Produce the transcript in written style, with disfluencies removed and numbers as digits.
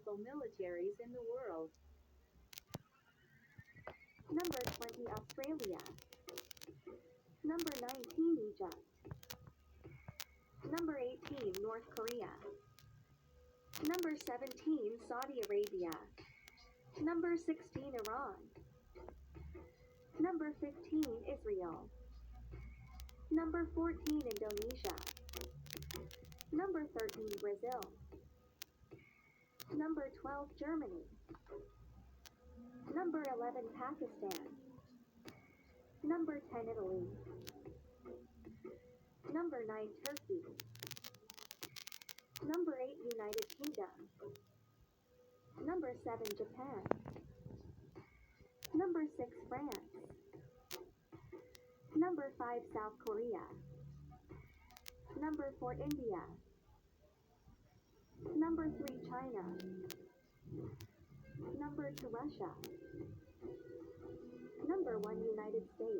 powerful militaries in the world. Number 20, Australia. Number 19, Egypt. Number 18, North Korea. Number 17, Saudi Arabia. Number 16, Iran. Number 15, Israel. Number 14, Indonesia. Number 13, Brazil. Number 12, Germany. Number 11, Pakistan. Number 10, Italy. Number 9, Turkey. Number 8, United Kingdom. Number 7, Japan. Number 6, France. Number 5, South Korea. Number 4, India. Number 3, China. Number 2, Russia. Number 1, United States.